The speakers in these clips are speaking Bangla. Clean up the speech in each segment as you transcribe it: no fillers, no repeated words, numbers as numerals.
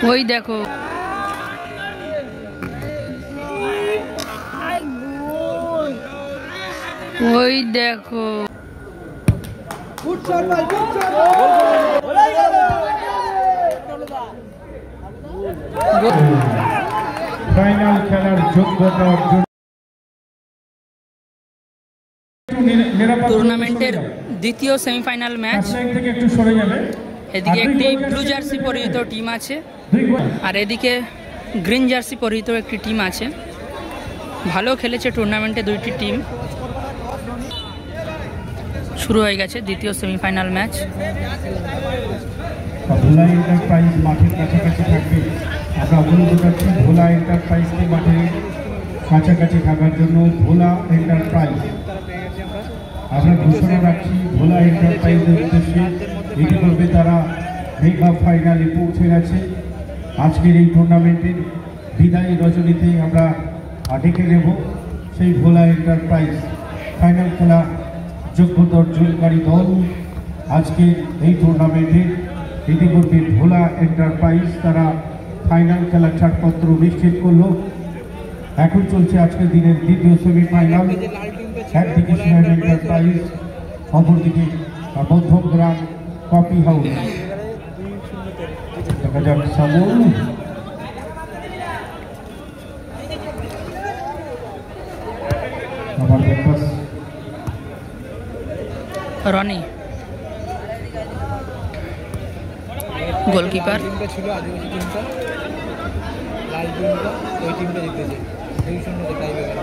ওই দেখো ওই দেখো ফাইনাল খেলার যোগ্যতা অর্জন টুর্নামেন্টের দ্বিতীয় সেমিফাইনাল ম্যাচ। এদিকে একটি ব্লু জার্সি পরিহিত টিম আছে আর এদিকে গ্রিন জার্সি পরিহিত একটি টিম আছে। ভালো খেলেছে টুর্নামেন্টে দুইটি টিম। শুরু হয়ে গেছে দ্বিতীয় সেমিফাইনাল ম্যাচ। ভোলা এন্টারপ্রাইজ মাঠের কাছাকাছি থাকবে। আমরা অনুরোধ করছি ভোলা এন্টারপ্রাইজকে মাঠের কাছাকাছি থাকার জন্য। ভোলা এন্টারপ্রাইজ আমরা ঘোষণা রাখছি ভোলা এন্টারপ্রাইজের উদ্দেশ্যে ইতিমধ্যে তারা মেগা ফাইনালে পৌঁছে গেছে। আজকের এই টুর্নামেন্টের বিদায়ী রজনীতে আমরা ডেকে নেব সেই ভোলা এন্টারপ্রাইজ ফাইনাল খেলা যোগ্যতা অর্জনকারী দল। আজকে এই টুর্নামেন্টে ইতিমধ্যে ভোলা এন্টারপ্রাইজ তারা ফাইনাল খেলার ছাড়পত্র নিশ্চিত করল। এখন চলছে আজকের দিনের দ্বিতীয় সেমিফাইনাল। একদিকে সিরাজ এন্টারপ্রাইজ, অপরদিকে মধ্যমগ্রাম কফি হাউস। দেখা যাক সামল আমার ব্যাপাস রনি গোলকিপার। ছিল আদিবাসী টিমটা, লাল টিমটা, ওই টিমটা জিতেছে 2-0 টাই হয়ে গেল।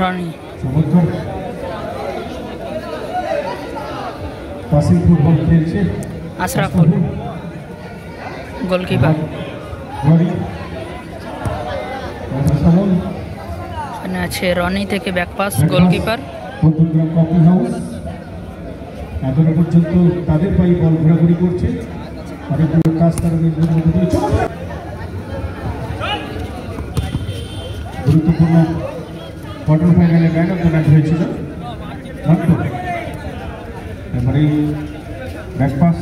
রনি চমৎকার পাসিং ফুটবল খেলছে আশরাফুল গোলকিপার। এখানে আছে রনি থেকে back pass goalkeeper. Madhyamgram coffee house এখনো পর্যন্ত তাদের পাই বল ঘোরাঘুরি করছে। অনেকগুলো কাজ তারা নিজেদের মধ্যে দিয়ে গুরুত্বপূর্ণ কোয়ার্টার ফাইনালে ম্যান অফ দ্য ম্যাচ হয়েছিল। এবারে back pass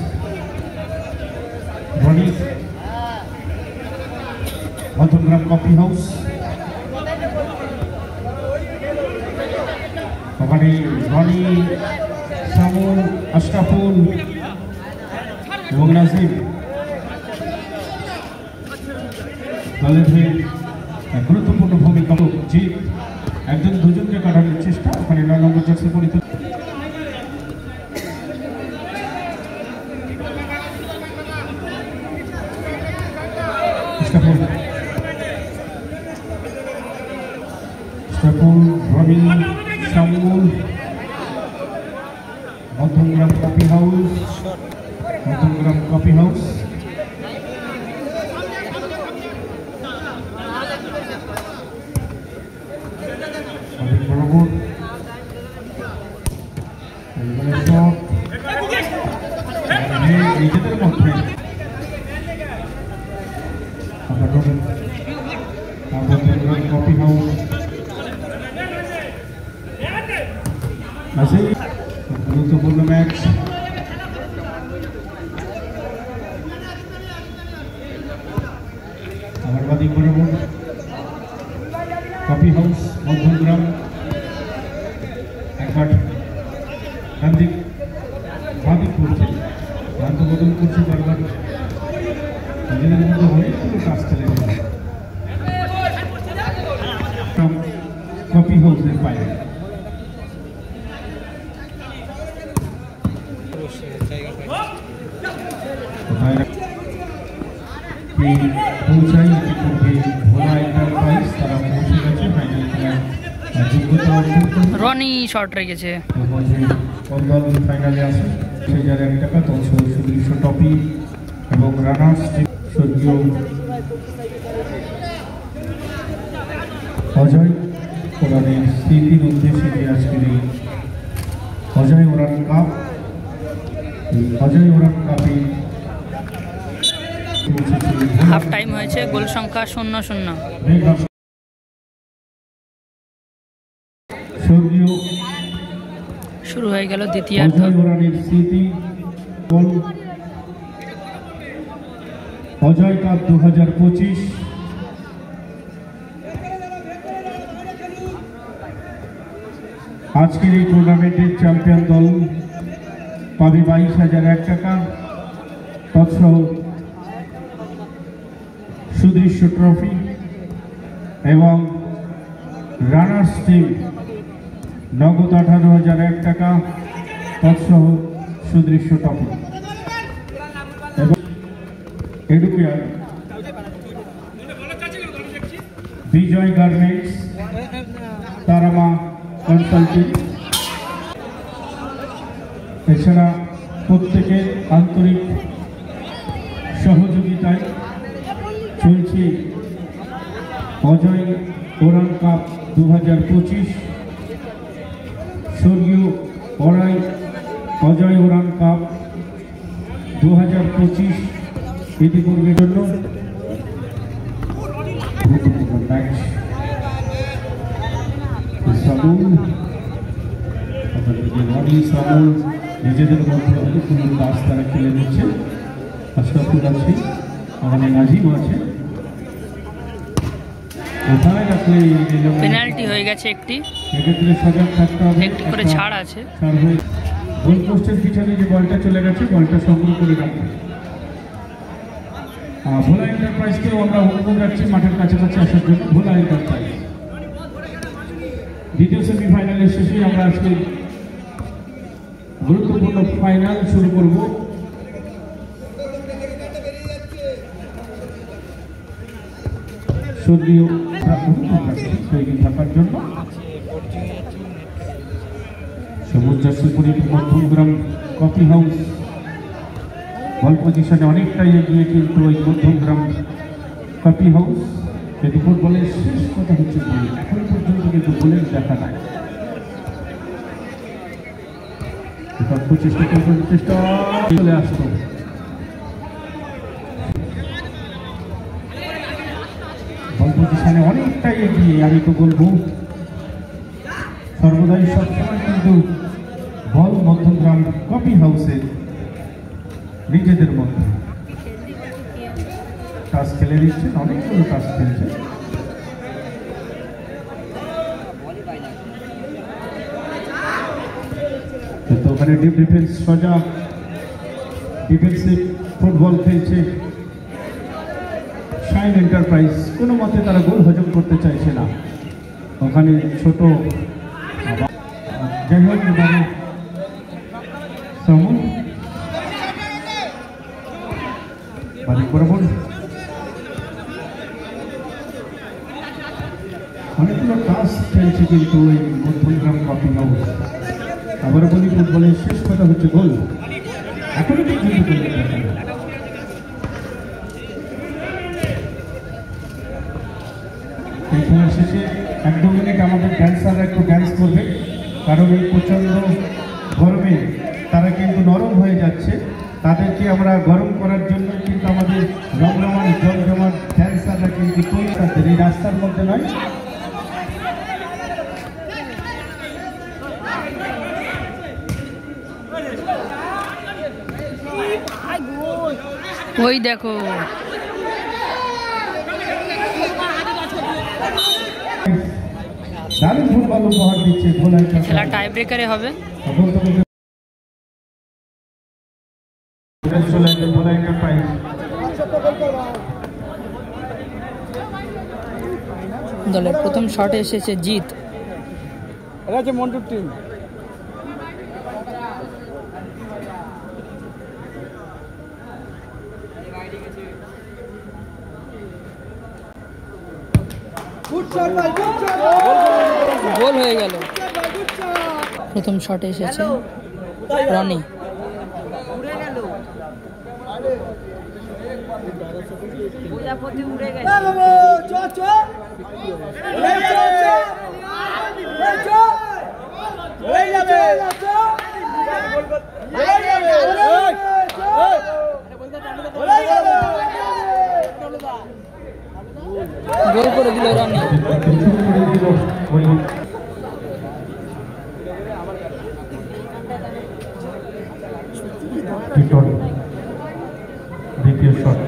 Rony Madhyamgram coffee house. ওখানে রনি, সামুল, আশরাফুল এবং নাজিম দলের হয়ে গুরুত্বপূর্ণ ভূমিকা। জিত একজন দুজনকে কাটানোর চেষ্টা। ওখানে 9 নম্বর জার্সি পরিহিত Roni, Samul, Madhyamgram coffee house, Madhyamgram coffee house. বরাবর নিজেদের মধ্যে মধ্যমগ্রাম কফি হাউস আছে। গুরুত্বপূর্ণ ম্যাচ। আমার বাদিক বরাবর কফি হাউস মধ্যমগ্রাম একবার ডান দিক বাদিক করছে, প্রান্ত বদল করছে বারবার। নিজেদের মধ্যে অনেকগুলো কাজ চলে গেছে কফি হাউসের বাইরে। পৌঁছাই ইতিমধ্যে ভোলা এন্টারপ্রাইজ তারা পৌঁছে গেছে ফাইনাল খেলার যোগ্যতা অর্জন করবে। রনি শট রেখেছে। কোন দল ফাইনালে আসে 6,000 টাকা, 200 ট্রফি এবং রানার্স স্বর্গীয় অজয় ওরানের স্মৃতির উদ্দেশ্যে যে আজকের এই অজয় ওরান কাপ, এই অজয় ওরান কাপে হাফ টাইম হয়েছে, গোল সংখ্যা 0-0। স্বর্গীয় শুরু হয়ে গেল দ্বিতীয়ার্ধ। অজয় ওরানের স্মৃতি অজয় কাপ 2025। আজকের এই টুর্নামেন্টের চ্যাম্পিয়ন দল পাবে 22,001 টাকা তৎসহ সুদৃশ্য ট্রফি এবং রানার্স টিম নগদ 18,001 টাকা তৎসহ সুদৃশ্য ট্রফি এবং এডুকেয়ার বিজয় গার্মেন্টস তারামা কনসালটিং। এছাড়া প্রত্যেকের আন্তরিক সহযোগিতায় চলছে অজয় ওরান কাপ 2025। স্বর্গীয় অজয় ওরান কাপ 2025 ইতিপূর্বের জন্য গুরুত্বপূর্ণ ম্যাচ নিজেদের মধ্যে অনেকগুলো কাজ তারা খেলে নিচ্ছে। আশরাফুল আছে, আমাদের নাজিম আছে, কোথায় রাখলে পেনাল্টি হয়ে গেছে একটি, এক্ষেত্রে সজাগ থাকতে হবে। একটু করে ছাড় আছে। গোল পোস্টের পিছনে যে বলটা চলে গেছে বলটা সংগ্রহ করে রাখবে। ভোলা এন্টারপ্রাইজকেও আমরা অনুরোধ রাখছি মাঠের কাছাকাছি আসার জন্য। ভোলা এন্টারপ্রাইজ দ্বিতীয় সেমিফাইনালের শেষে আমরা আজকে গুরুত্বপূর্ণ ফাইনাল শুরু করব। স্বর্গীয় তৈরি থাকার জন্য সবুজ জার্সিপুরি মধ্যমগ্রাম কফি হাউস বল পজিশনে অনেকটাই এগিয়ে, কিন্তু ওই মধ্যমগ্রাম কফি হাউস যদি ফুটবলের শেষ কথা হচ্ছে বলে এখন পর্যন্ত কিন্তু বলের দেখা নাই। চেষ্টা চলে আসতো বল পজিশনে অনেকটাই এগিয়ে। আমি তো বলবো সর্বদাই সবসময় কিন্তু বল মধ্যমগ্রাম কফি হাউসের নিজেদের মধ্যে টাচ খেলে দিচ্ছে, অনেকগুলো টাচ খেলছে। কিন্তু ওখানে ডিপ ডিফেন্স সোজা ডিফেন্সিভ ফুটবল খেলছে শাইন এন্টারপ্রাইজ। কোনো মতে তারা গোল হজম করতে চাইছে না। ওখানে ছোট যাই হোক এবারে সমুন বাড়ি বরাবর অনেকগুলো টাচ খেলছে, কিন্তু ওই মধ্যমগ্রাম কফি হাউস। আবার বলি ফুটবলের শেষ কথা হচ্ছে গোল। এখনো পর্যন্ত এই খেলার শেষে 1-2 মিনিট আমাদের ড্যান্সাররা একটু ড্যান্স করবে, কারণ এই প্রচণ্ড গরমে তারা কিন্তু নরম হয়ে যাচ্ছে। তাদেরকে আমরা গরম করার জন্য কিন্তু আমাদের রমরমান জমজমাট ড্যান্সাররা কিন্তু তৈরি করছেন এই রাস্তার মধ্যে নয়। ওই দেখো দারুণ ফুটবল উপহার দিচ্ছে ভোলা। খেলা টাই ব্রেকারে হবে। দলের প্রথম শটে এসেছে জিত। এটা হচ্ছে মন্টুর টিম। গোল হয়ে গেল। প্রথম শটে এসেছে রনি। গোল করে দিল রনি। টিটন দ্বিতীয় শট।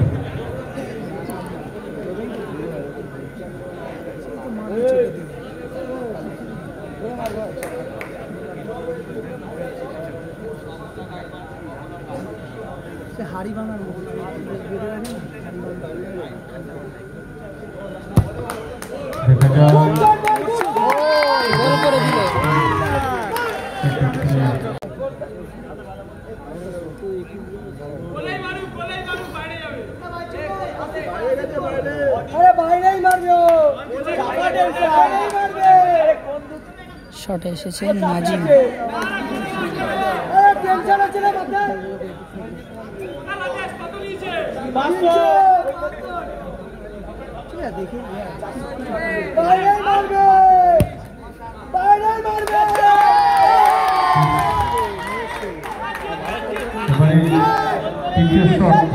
হাড়ি ভাঙার দেখা যাক গোল করে দিল। শটে এসেছে নাজিম। তৃতীয় শট।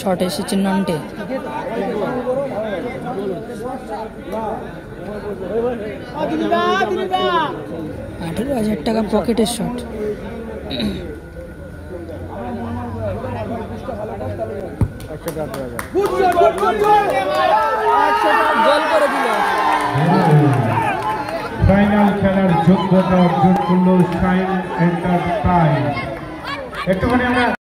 শট এসেছে নন্টে। 18,000 টাকা পকেটের শট। গোল করে দিল। ফাইনাল খেলার যোগ্যতা অর্জন করলো শাইন এন্টারপ্রাইজ। একটুখানি আমরা